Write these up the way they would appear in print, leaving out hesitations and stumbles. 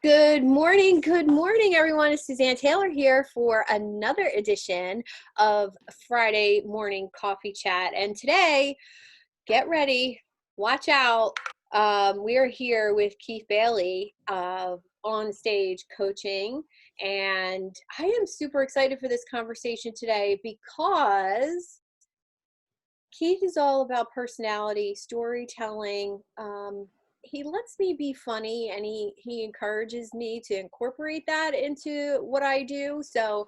Good morning. Good morning, everyone. It's Suzanne Taylor here for another edition of Friday Morning Coffee Chat. And today, get ready, watch out. We are here with Keith Bailey on stage coaching. And I am super excited for this conversation today because Keith is all about personality, storytelling. He lets me be funny, and he encourages me to incorporate that into what I do. So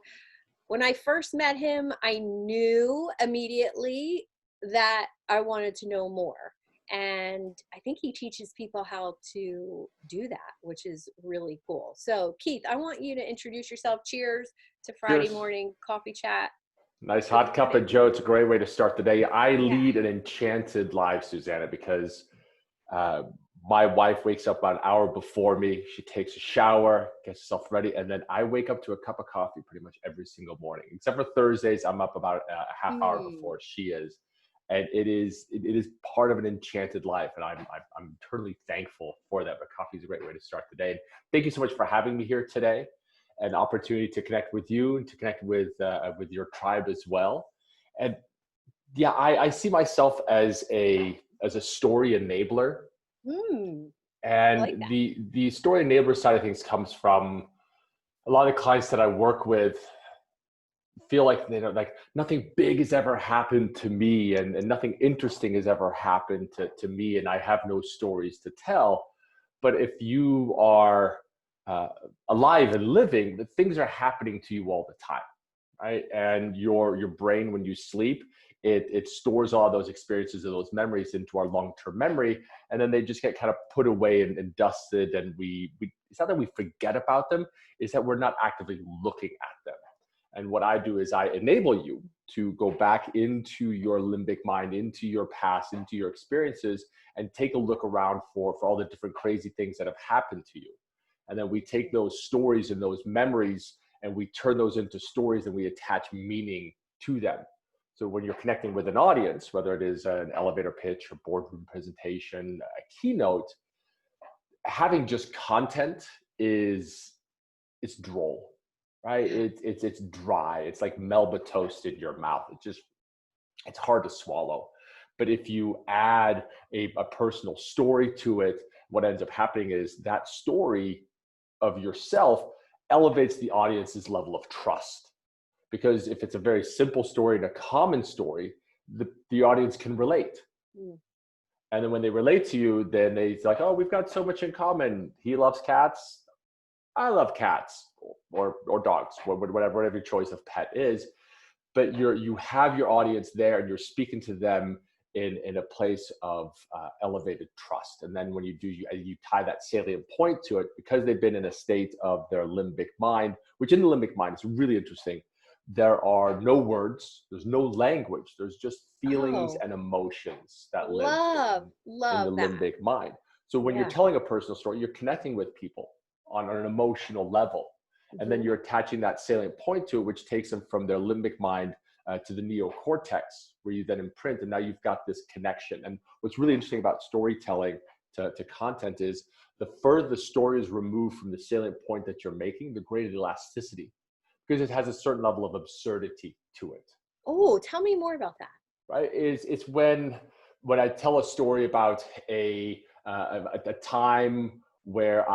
when I first met him, I knew immediately that I wanted to know more. And I think he teaches people how to do that, which is really cool. So Keith, I want you to introduce yourself. Cheers to Friday Cheers. morning coffee chat. Nice hot cup of Joe. It's a great way to start the day. I Yeah. lead an enchanted life, Susanna, because uh, my wife wakes up about an hour before me. She takes a shower, gets herself ready, and then I wake up to a cup of coffee pretty much every single morning. Except for Thursdays, I'm up about a half hour before she is, and it is part of an enchanted life, and I'm eternally thankful for that. But coffee is a great way to start the day. Thank you so much for having me here today. An opportunity to connect with you and to connect with your tribe as well. And yeah, I see myself as a story enabler. I like And that. the story enabler side of things comes from a lot of clients that I work with feel like they don't, like nothing big has ever happened to me, and nothing interesting has ever happened to me, and I have no stories to tell. But if you are uh, alive and living, the things are happening to you all the time, right? And your brain, when you sleep, it stores all those experiences and those memories into our long-term memory, and then they just get kind of put away and dusted, and we it's not that we forget about them, it's that we're not actively looking at them. And what I do is I enable you to go back into your limbic mind, into your past, into your experiences, and take a look around for all the different crazy things that have happened to you. And then we take those stories and those memories and we turn those into stories, and we attach meaning to them. So when you're connecting with an audience, whether it is an elevator pitch, a boardroom presentation, a keynote, having just content is it's droll, right? It's dry. It's like Melba toast in your mouth. It's hard to swallow. But if you add a personal story to it, what ends up happening is that story of yourself elevates the audience's level of trust. Because if it's a very simple story and a common story, the audience can relate. Mm. And then when they relate to you, then they're like, oh, we've got so much in common. He loves cats. I love cats, or dogs, whatever your choice of pet is. But you have your audience there, and you're speaking to them in a place of elevated trust. And then when you do, you tie that salient point to it, because they've been in a state of their limbic mind, which in the limbic mind is really interesting. There are no words, there's no language, there's just feelings and emotions that live in the Love that. limbic mind. So when you're Yeah. telling a personal story, you're connecting with people on an emotional level. And then you're attaching that salient point to it, which takes them from their limbic mind to the neocortex, where you then imprint, and now you've got this connection. And what's really interesting about storytelling to content is the further the story is removed from the salient point that you're making, the greater the elasticity, because it has a certain level of absurdity to it. Oh, tell me more about that. Right? It's when I tell a story about a time where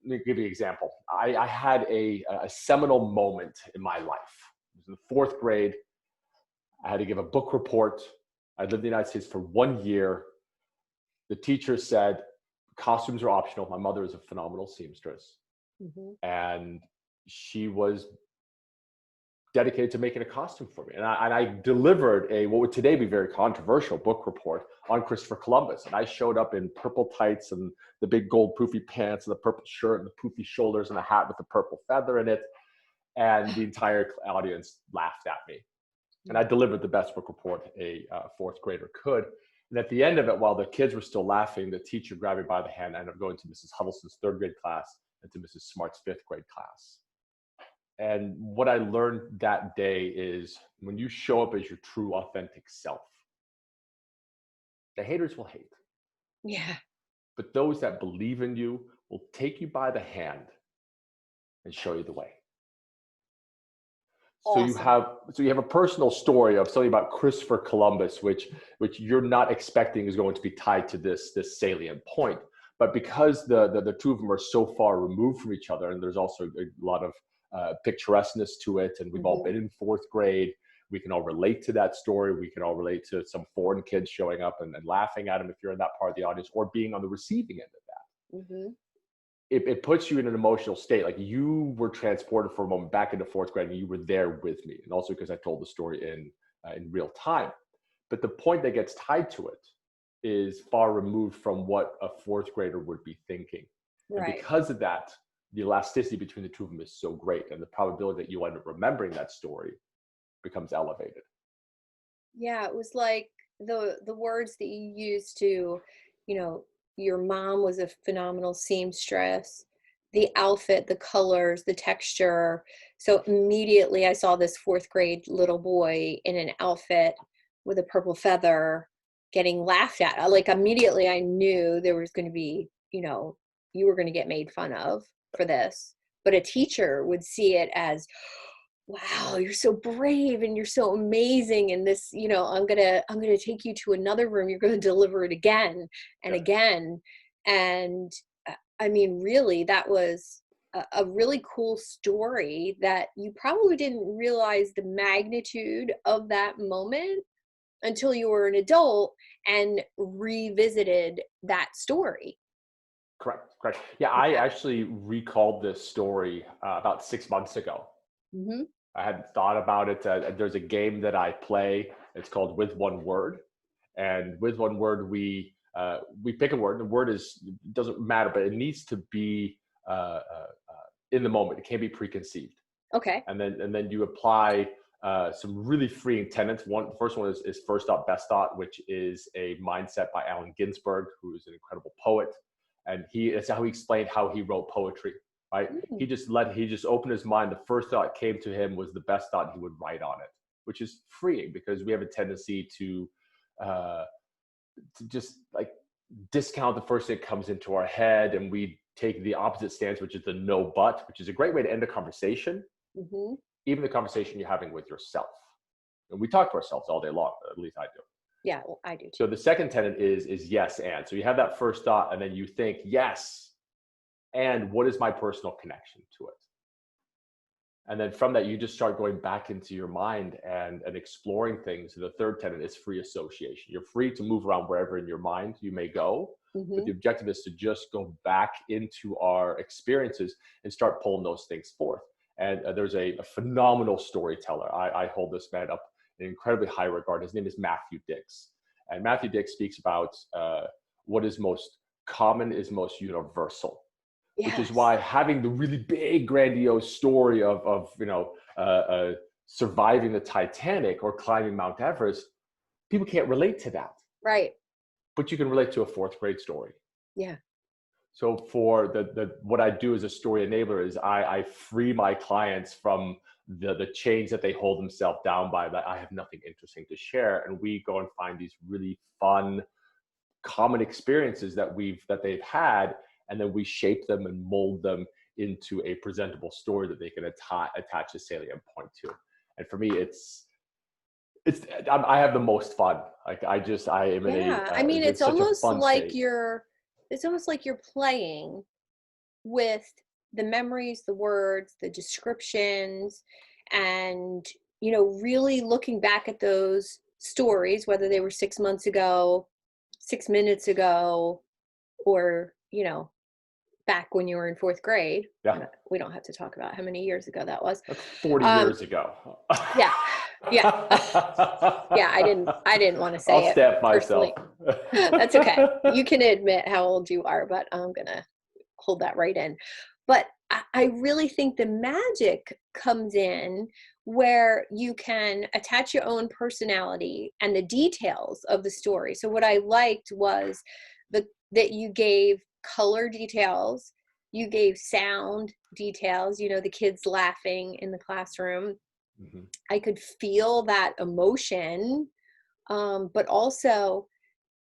let me give you an example. I had a seminal moment in my life. It was in the fourth grade. I had to give a book report. I lived in the United States for 1 year. The teacher said costumes are optional. My mother is a phenomenal seamstress, and she was dedicated to making a costume for me. And I delivered what would today be very controversial book report on Christopher Columbus. And I showed up in purple tights and the big gold poofy pants and the purple shirt and the poofy shoulders and a hat with the purple feather in it. And the entire audience laughed at me. And I delivered the best book report a fourth grader could. And at the end of it, while the kids were still laughing, the teacher grabbed me by the hand and ended up going to Mrs. Huddleston's third grade class and to Mrs. Smart's fifth grade class. And what I learned that day is when you show up as your true, authentic self, the haters will hate. Yeah. but those that believe in you will take you by the hand and show you the way. Awesome. So you have a personal story of something about Christopher Columbus, which you're not expecting is going to be tied to this salient point. But because the two of them are so far removed from each other, and there's also a lot of picturesqueness to it, and we've all Hmm. been in fourth grade, we can all relate to that story. We can all relate to some foreign kids showing up and laughing at them if you're in that part of the audience, or being on the receiving end of that. Hmm. It puts you in an emotional state. Like you were transported for a moment back into fourth grade and you were there with me. And also because I told the story in real time. But the point that gets tied to it is far removed from what a fourth grader would be thinking. And Right. because of that, the elasticity between the two of them is so great. And the probability that you end up remembering that story becomes elevated. Yeah, it was like the words that you used to, you know, your mom was a phenomenal seamstress. The outfit, the colors, the texture. So immediately I saw this fourth grade little boy in an outfit with a purple feather getting laughed at. Like immediately I knew there was going to be, you were going to get made fun of for this. But a teacher would see it as, wow, you're so brave and you're so amazing, and this, I'm gonna take you to another room, you're gonna deliver it again and Yeah, again. And I mean, really, that was a really cool story that you probably didn't realize the magnitude of that moment until you were an adult and revisited that story. correct, correct. Yeah, I actually recalled this story about 6 months ago. Hmm. I hadn't thought about it. There's a game that I play. It's called With One Word, and with one word we pick a word. The word is doesn't matter, but it needs to be in the moment. It can't be preconceived, Okay. and then you apply some really freeing tenets. The first one is first thought, best thought, which is a mindset by Allen Ginsberg, who is an incredible poet, and it's how he explained how he wrote poetry. Right? Mm. He just opened his mind. The first thought came to him was the best thought he would write on it, which is freeing because we have a tendency uh, to just like discount the first thing that comes into our head, and we take the opposite stance, which is the no but, which is a great way to end a conversation, Hmm. even the conversation you're having with yourself. And we talk to ourselves all day long, at least I do. Yeah, well, I do So too. the second tenet is yes and. So you have that first thought, and then you think yes, and what is my personal connection to it? And then from that, you just start going back into your mind and exploring things. And the third tenet is free association. You're free to move around wherever in your mind you may go. But Hmm. the objective is to just go back into our experiences and start pulling those things forth. And there's a phenomenal storyteller. I hold this man up in incredibly high regard. His name is Matthew Dix. And Matthew Dix speaks about what is most common is most universal, which is Yes. why having the really big, grandiose story of surviving the Titanic or climbing Mount Everest, people can't relate to that, Right. but you can relate to a fourth grade story. Yeah. So for the what I do as a story enabler is I free my clients from the chains that they hold themselves down by, that I have nothing interesting to share, and we go and find these really fun common experiences that they've had, and then we shape them and mold them into a presentable story that they can attach a salient point to. And for me, I have the most fun. Like I am in Yeah. I mean, it's such a fun state. it's almost like you're playing with the memories, the words, the descriptions, and, really looking back at those stories, whether they were 6 months ago, 6 minutes ago, or, back when you were in fourth grade. Yeah, We don't have to talk about how many years ago that was. that's 40 Um, years ago. yeah. Yeah. Yeah, I didn't want to I'll say it stamp myself. personally. That's okay. You can admit how old you are, but I'm gonna hold that right in. But I really think the magic comes in where you can attach your own personality and the details of the story. So what I liked was that you gave color details, you gave sound details, the kids laughing in the classroom. I could feel that emotion, but also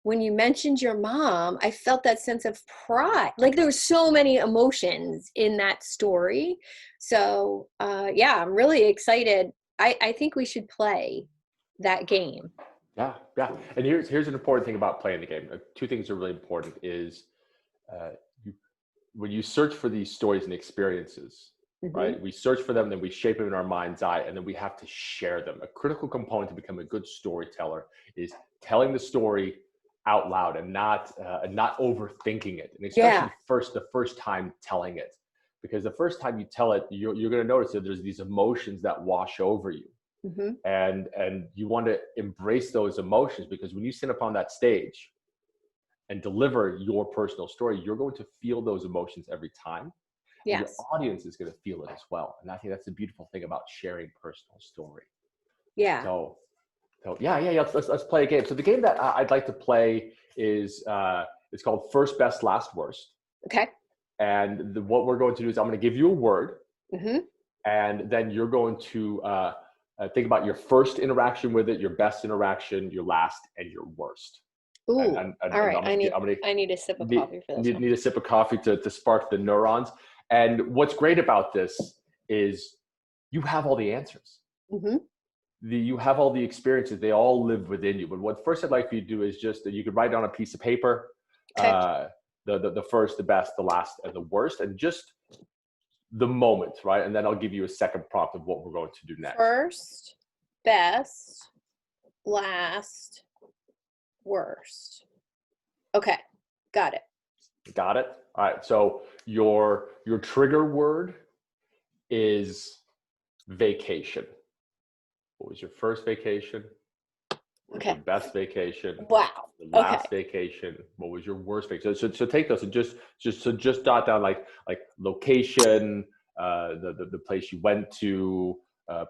when you mentioned your mom, I felt that sense of pride. Like there were so many emotions in that story. So yeah, I'm really excited. I think we should play that game. Yeah, yeah. And here's an important thing about playing the game. Two things are really important is uh, you, when you search for these stories and experiences, Hmm. right? We search for them, then we shape them in our mind's eye, and then we have to share them. A critical component to become a good storyteller is telling the story out loud and not overthinking it, and Yeah. especially the first time telling it, because the first time you tell it, you're going to notice that there's these emotions that wash over you, Hmm. and you want to embrace those emotions, because when you sit upon that stage and deliver your personal story, you're going to feel those emotions every time, and the Yes. audience is going to feel it as well. And I think that's the beautiful thing about sharing personal story. Yeah. So, yeah. Let's play a game. So the game that I'd like to play is it's called First Best Last Worst. Okay. And what we're going to do is I'm going to give you a word, Hmm. and then you're going to think about your first interaction with it, your best interaction, your last, and your worst. And Ooh. and, and, All and right. I'm gonna I need a sip of need, coffee for this need one. need a sip of coffee to spark the neurons. And what's great about this is you have all the answers. Hmm. You have all the experiences. They all live within you. But what first I'd like for you to do is just that you could write down a piece of paper, Okay. uh, the first, the best, the last, and the worst, and just the moment, right? And then I'll give you a second prompt of what we're going to do next. First, best, last, worst. Okay. Got it. Got it? All right. So your trigger word is vacation. What was your first vacation? What was your Okay. best vacation? Wow. The Okay. last vacation? What was your worst vacation? So take those and just jot down like location, the place you went to.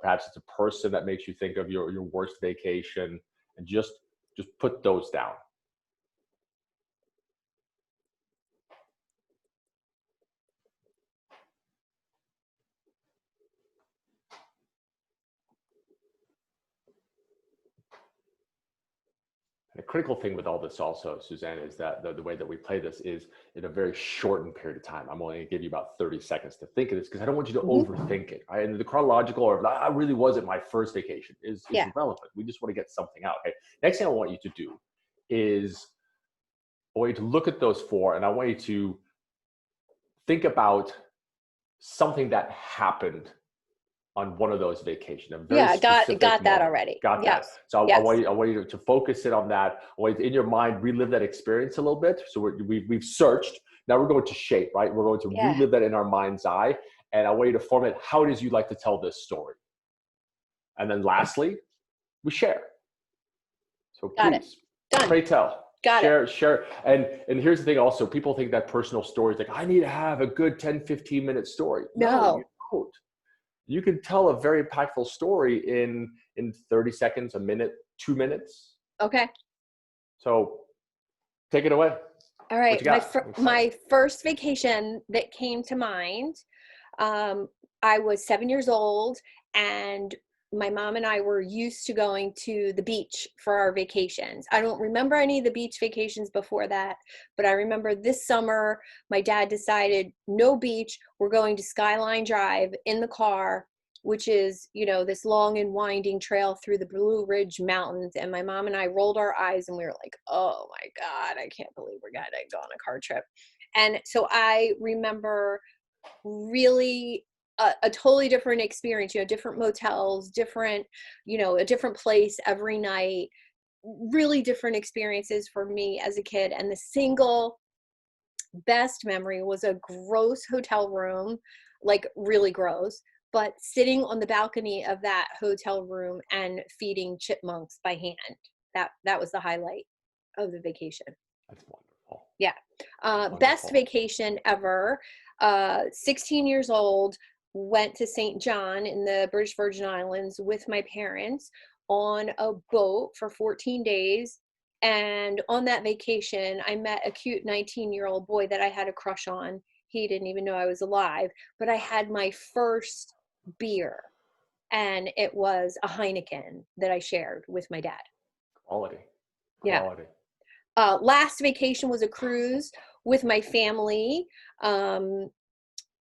Perhaps it's a person that makes you think of your worst vacation, and just put those down. And a critical thing with all this also, Suzanne, is that the way that we play this is in a very shortened period of time. I'm only going to give you about 30 seconds to think of this because I don't want you to Hmm. overthink it. Right? And the chronological or that really wasn't my first vacation is Yeah. irrelevant. We just want to get something out. Okay. Next thing I want you to do is I want you to look at those four and I want you to think about something that happened on one of those vacations, a very Yeah. Got specific that moment. already. Got that. Yes. So Yes. I want you to focus in on that. I want you to, in your mind, relive that experience a little bit. So we've searched. Now we're going to shape, right? We're going to Yeah. relive that in our mind's eye. And I want you to format how it is you'd like to tell this story. And then lastly, we share. So Got it. please, Done. pray tell. Got it. Share. And here's the thing also, people think that personal stories, like I need to have a good 10, 15-minute story. No, you No. don't. You can tell a very impactful story in 30 seconds, a minute, 2 minutes. Okay. So take it away. All What right. you got? I'm excited. My first vacation that came to mind, um, I was 7 years old, and my mom and I were used to going to the beach for our vacations. I don't remember any of the beach vacations before that, but I remember this summer, my dad decided no beach. We're going to Skyline Drive in the car, which is, this long and winding trail through the Blue Ridge Mountains. And my mom and I rolled our eyes and we were like, oh my God, I can't believe we're going to go on a car trip. And so I remember really a totally different experience, different motels, different, a different place every night, really different experiences for me as a kid. And the single best memory was a gross hotel room, like really gross, but sitting on the balcony of that hotel room and feeding chipmunks by hand. That was the highlight of the vacation. That's wonderful. Yeah. Best Wonderful. vacation ever. 16 years old, went to St. John in the British Virgin Islands with my parents on a boat for 14 days. And on that vacation, I met a cute 19-year-old boy that I had a crush on. He didn't even know I was alive, but I had my first beer, and it was a Heineken that I shared with my dad. Quality. Yeah. Quality. Last vacation was a cruise with my family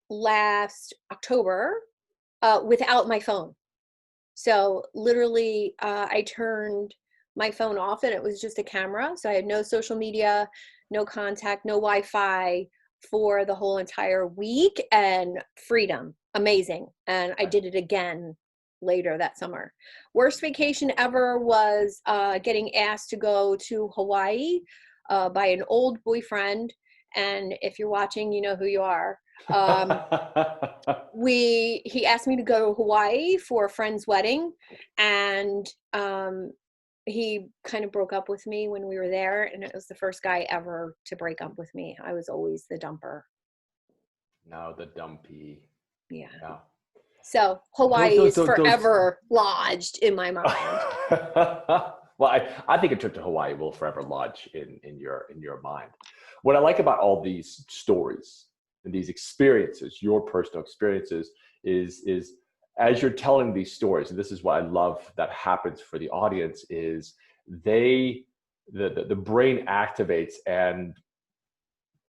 last October without my phone. So literally, I turned my phone off and it was just a camera. So I had no social media, no contact, no Wi-Fi for the whole entire week, and freedom. Amazing. And I did it again later that summer. Worst vacation ever was getting asked to go to Hawaii by an old boyfriend. And if you're watching, you know who you are. He asked me to go to Hawaii for a friend's wedding, and he kind of broke up with me when we were there, and it was the first guy ever to break up with me. I was always the dumper. No, the dumpy. Yeah. Yeah. So Hawaii is Those. forever lodged in my mind. Well, I think a trip to Hawaii will forever lodge in your mind. What I like about all these stories and these experiences, your personal experiences, is as you're telling these stories, and this is what I love that happens for the audience, is the brain activates. And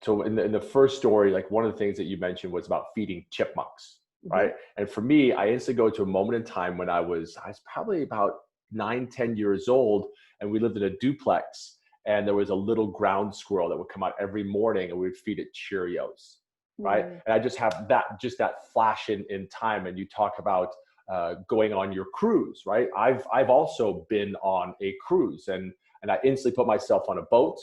so in the first story, like one of the things that you mentioned was about feeding chipmunks, right? And for me, I instantly go to a moment in time when I was probably about 9, 10 years old, and we lived in a duplex, and there was a little ground squirrel that would come out every morning, and we would feed it Cheerios, right? And I just have that flash in time. And you talk about going on your cruise, right? I've also been on a cruise, and I instantly put myself on a boat,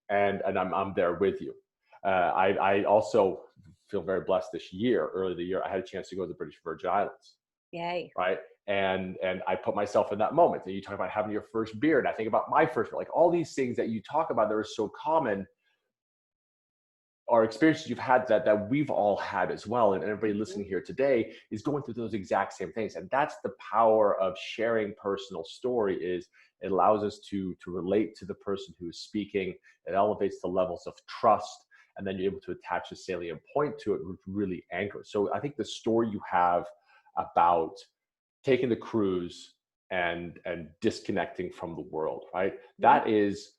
and I'm there with you. I also feel very blessed this year. Early the year, I had a chance to go to the British Virgin Islands. Yay! Right, and I put myself in that moment. And you talk about having your first beer, and I think about my first beer. Like all these things that you talk about that are so common are experiences you've had that we've all had as well. And everybody listening here today is going through those exact same things. And that's the power of sharing personal story. Is it allows us to relate to the person who is speaking. It elevates the levels of trust, and then you're able to attach a salient point to it, which really anchors. So I think the story you have about taking the cruise and disconnecting from the world, right? That is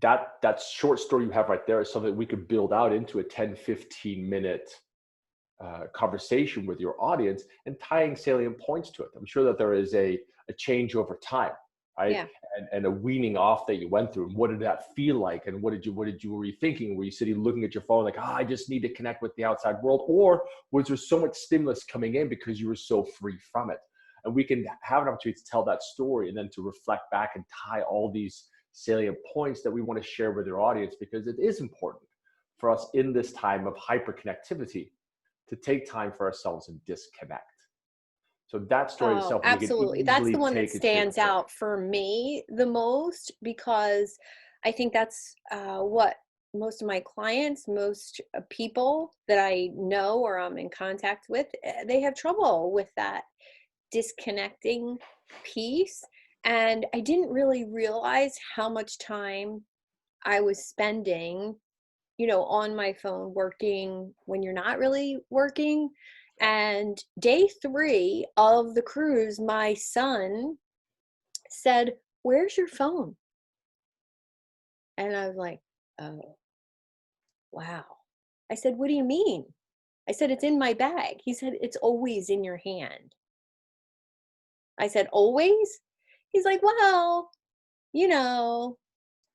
that short story you have right there is something that we could build out into a 10-15 minute conversation with your audience, and tying salient points to it. I'm sure that there is a change over time, right? Yeah. And a weaning off that you went through. And what did that feel like? And were you thinking? Were you sitting looking at your phone like, I just need to connect with the outside world? Or was there so much stimulus coming in because you were so free from it? And we can have an opportunity to tell that story, and then to reflect back and tie all these salient points that we want to share with your audience, because it is important for us in this time of hyperconnectivity to take time for ourselves and disconnect. So that story Oh, itself, we could absolutely. That's easily the one that take it to different stands out for me the most, because I think that's what most of my clients, most people that I know or I'm in contact with, they have trouble with that disconnecting piece. And I didn't really realize how much time I was spending, on my phone working when you're not really working. And day 3 of the cruise, my son said, "Where's your phone?" And I was like, "Oh, wow." I said, "What do you mean?" I said, "It's in my bag." He said, "It's always in your hand." I said, "Always?" He's like, "Well,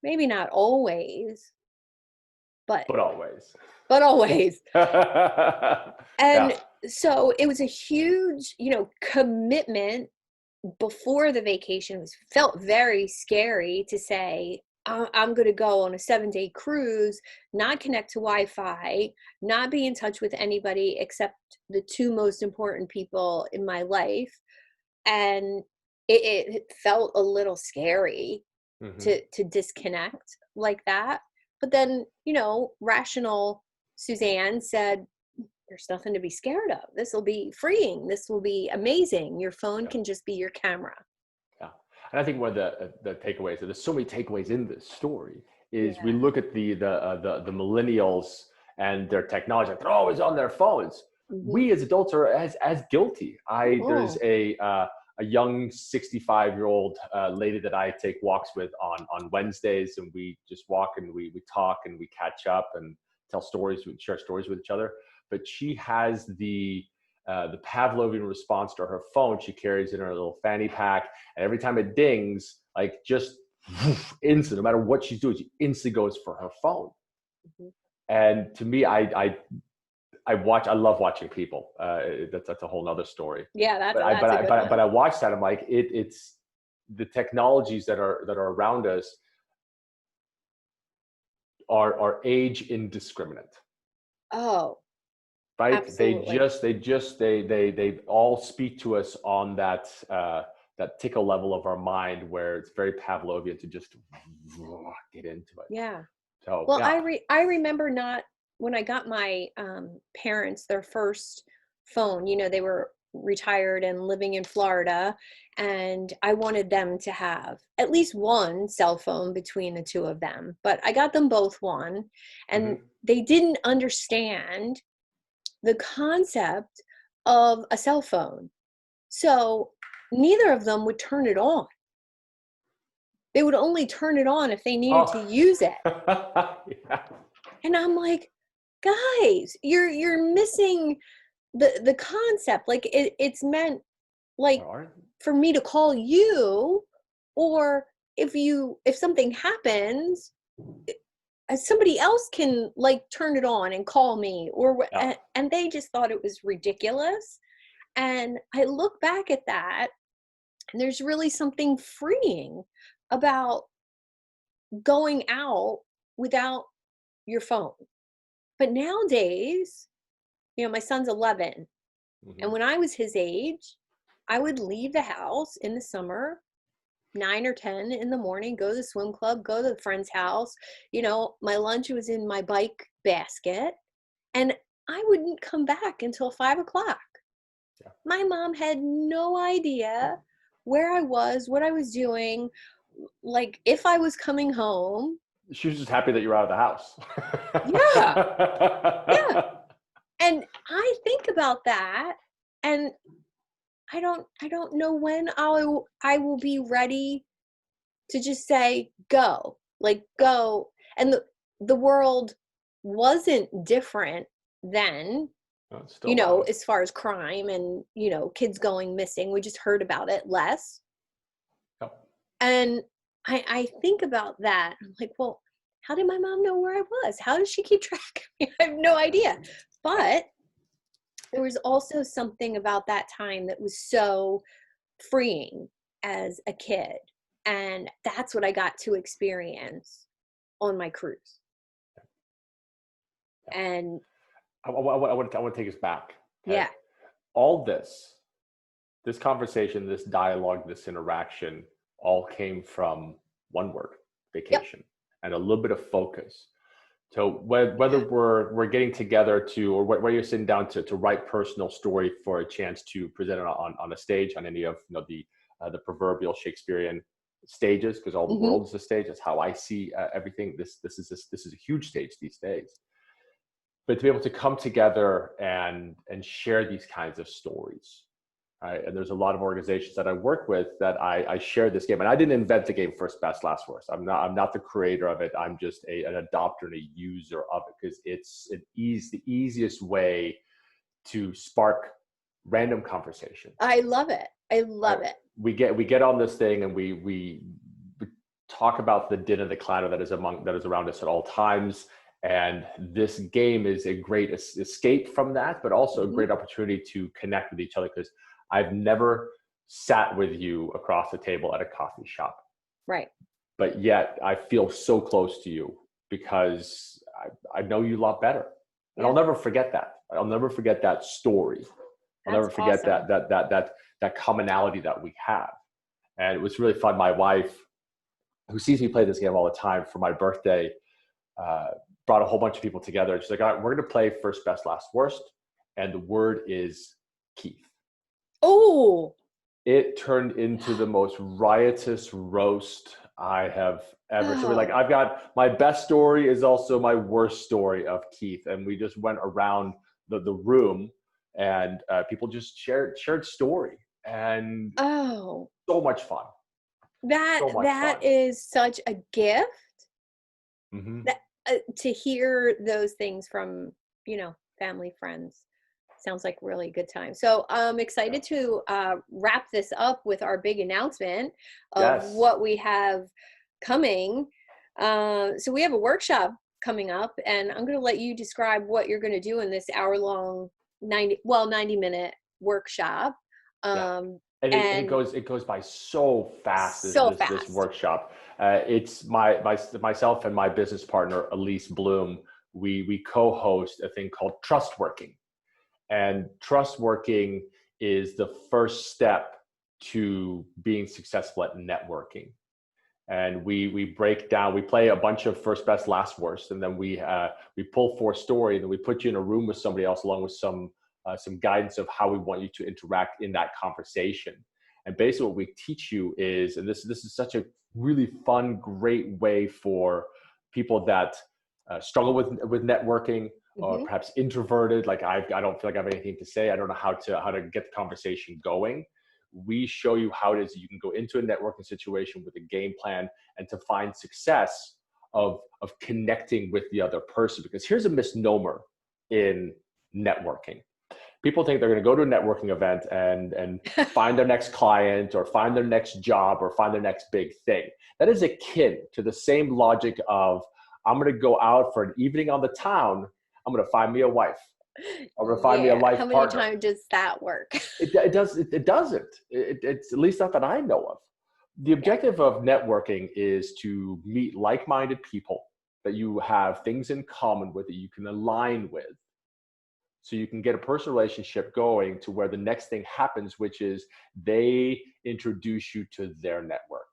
maybe not always, but But always. always." And Yeah. so it was a huge, commitment before the vacation. Was felt very scary to say, I'm going to go on a 7-day cruise, not connect to Wi-Fi, not be in touch with anybody except the 2 most important people in my life. And it felt a little scary Mm-hmm. to disconnect like that. But then, rational Suzanne said, "There's nothing to be scared of. This will be freeing. This will be amazing. Your phone Yeah. can just be your camera." Yeah. And I think one of the takeaways, there's so many takeaways in this story, is we Yeah. look at the millennials and their technology, like they're always on their phones. Mm-hmm. We as adults are as guilty. There's Oh. a young 65-year-old lady that I take walks with on Wednesdays, and we just walk and we talk and we catch up and tell stories, we share stories with each other. But she has the Pavlovian response to her phone. She carries in her little fanny pack, and every time it dings, like just instant, no matter what she's doing, she instantly goes for her phone. Mm-hmm. And to me, I love watching people. That's a whole nother story. Yeah, that's a good one. But I watch that. I'm like, it's the technologies that are around us are age indiscriminate. Oh, right. Absolutely. They all speak to us on that tickle level of our mind, where it's very Pavlovian to just get into it. Yeah. So well, yeah. I remember when I got my parents their first phone, they were retired and living in Florida, and I wanted them to have at least one cell phone between the two of them, but I got them both one, and they didn't understand the concept of a cell phone. So neither of them would turn it on. They would only turn it on if they needed to use it. Yeah. And I'm like, guys, you're missing the concept. Like it's meant like for me to call you, or if something happens, somebody else can like turn it on and call me, or and they just thought it was ridiculous. And I look back at that, and there's really something freeing about going out without your phone. But nowadays, my son's 11, and when I was his age, I would leave the house in the summer, 9 or 10 in the morning, go to the swim club, go to the friend's house. My lunch was in my bike basket, and I wouldn't come back until 5 o'clock. Yeah. My mom had no idea where I was, what I was doing, like if I was coming home. She was just happy that you were out of the house. Yeah. And I think about that, and I don't know when I will be ready to just say go. Like go. And the world wasn't different then. As far as crime and, kids going missing, we just heard about it less. Yep. And I think about that. I'm like, well, how did my mom know where I was? How does she keep track of me? I have no idea. But there was also something about that time that was so freeing as a kid. And that's what I got to experience on my cruise. Yeah. And I want to take us back. Okay? Yeah. All this conversation, this dialogue, this interaction all came from one word: vacation. Yep. And a little bit of focus. So whether we're getting together or where you're sitting down to write personal story for a chance to present it on a stage, on any of the proverbial Shakespearean stages, because all the world is a stage. That's how I see everything. This is a huge stage these days. But to be able to come together and share these kinds of stories, right? And there's a lot of organizations that I work with that I share this game. And I didn't invent the game First Best Last Worst. I'm not the creator of it. I'm just an adopter and a user of it, because it's the easiest way to spark random conversation. I love it. I love it. We get on this thing and we talk about the din and the clatter that is around us at all times. And this game is a great escape from that, but also a great opportunity to connect with each other, because I've never sat with you across the table at a coffee shop. Right. But yet I feel so close to you because I know you a lot better. And I'll never forget that. I'll never forget that story. I'll never forget that commonality that we have. And it was really fun. My wife, who sees me play this game all the time, for my birthday, brought a whole bunch of people together. She's like, all right, we're going to play First Best Last Worst. And the word is Keith. Oh. It turned into the most riotous roast I have ever. So we're like, I've got my best story is also my worst story of Keith. And we just went around the room, and people just shared story. and Oh, so much fun. So much that fun. is such a gift, Hmm. that to hear those things from, family, friends. Sounds like really good time. So I'm Yeah. excited to wrap this up with our big announcement of Yes. what we have coming. So we have a workshop coming up, and I'm going to let you describe what you're going to do in this hour-long 90-minute workshop. Yeah. Um, And and it goes by so fast, so this fast. workshop. It's myself and my business partner Elise Bloom. We co-host a thing called Trust Working, and trust working is the first step to being successful at networking. And we break down, we play a bunch of first best last worst, and then we pull for a story, and then we put you in a room with somebody else along with some guidance of how we want you to interact in that conversation. And basically what we teach you is, and this is such a really fun, great way for people that struggle with networking, or Hmm. perhaps introverted, like I don't feel like I have anything to say, I don't know how to get the conversation going. We show you how it is you can go into a networking situation with a game plan and to find success of connecting with the other person. Because here's a misnomer in networking. People think they're going to go to a networking event and find their next client or find their next job or find their next big thing. That is akin to the same logic of, I'm going to go out for an evening on the town, I'm going to find me a wife, I'm going to find me a Yeah. How life many partner. times does that work? It doesn't. It's at least not that I know of. The Yeah. objective of networking is to meet like-minded people that you have things in common with, that you can align with, so you can get a personal relationship going to where the next thing happens, which is they introduce you to their network.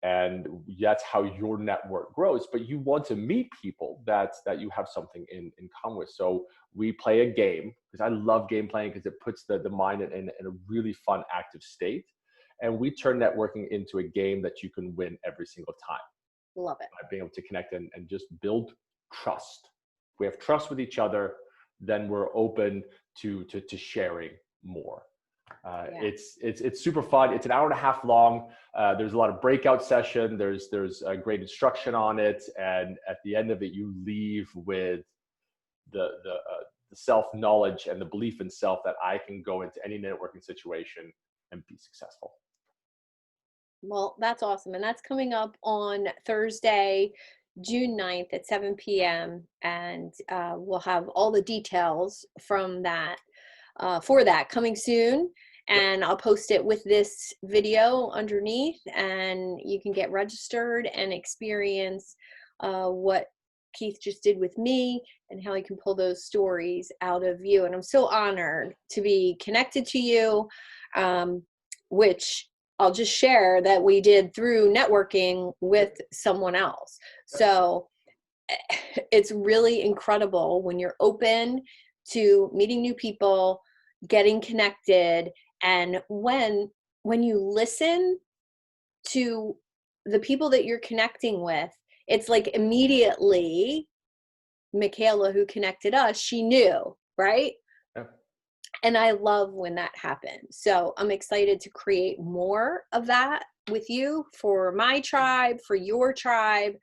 And that's how your network grows. But you want to meet people that you have something in common with. So we play a game, because I love game playing, because it puts the mind in a really fun, active state. And we turn networking into a game that you can win every single time Love it. by being able to connect and just build trust. If we have trust with each other, then we're open to sharing more. Yeah. It's super fun. It's an hour and a half long. There's a lot of breakout session. There's a great instruction on it, and at the end of it, you leave with the self knowledge and the belief in self that I can go into any networking situation and be successful. Well, that's awesome. And that's coming up on Thursday, June 9th at 7 p.m. And we'll have all the details from that for that coming soon. Yep. And I'll post it with this video underneath, and you can get registered and experience what Keith just did with me and how he can pull those stories out of you. And I'm so honored to be connected to you, which I'll just share that we did through networking with someone else. So it's really incredible when you're open to meeting new people, getting connected, and when you listen to the people that you're connecting with, it's like immediately Michaela, who connected us, she knew, right? Yep. And I love when that happens. So I'm excited to create more of that with you, for my tribe, for your tribe,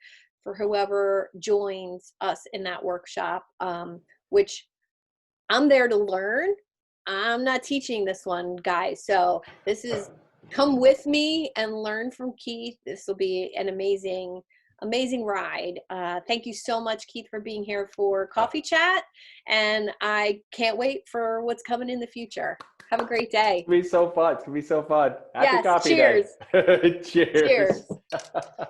for whoever joins us in that workshop, which I'm there to learn. I'm not teaching this one, guys. So this is, come with me and learn from Keith. This will be an amazing, amazing ride. Thank you so much, Keith, for being here for Yeah. Coffee Chat. And I can't wait for what's coming in the future. Have a great day. It's gonna be so fun. It's gonna be so fun. Happy Yes. coffee day. Cheers. Cheers. Cheers.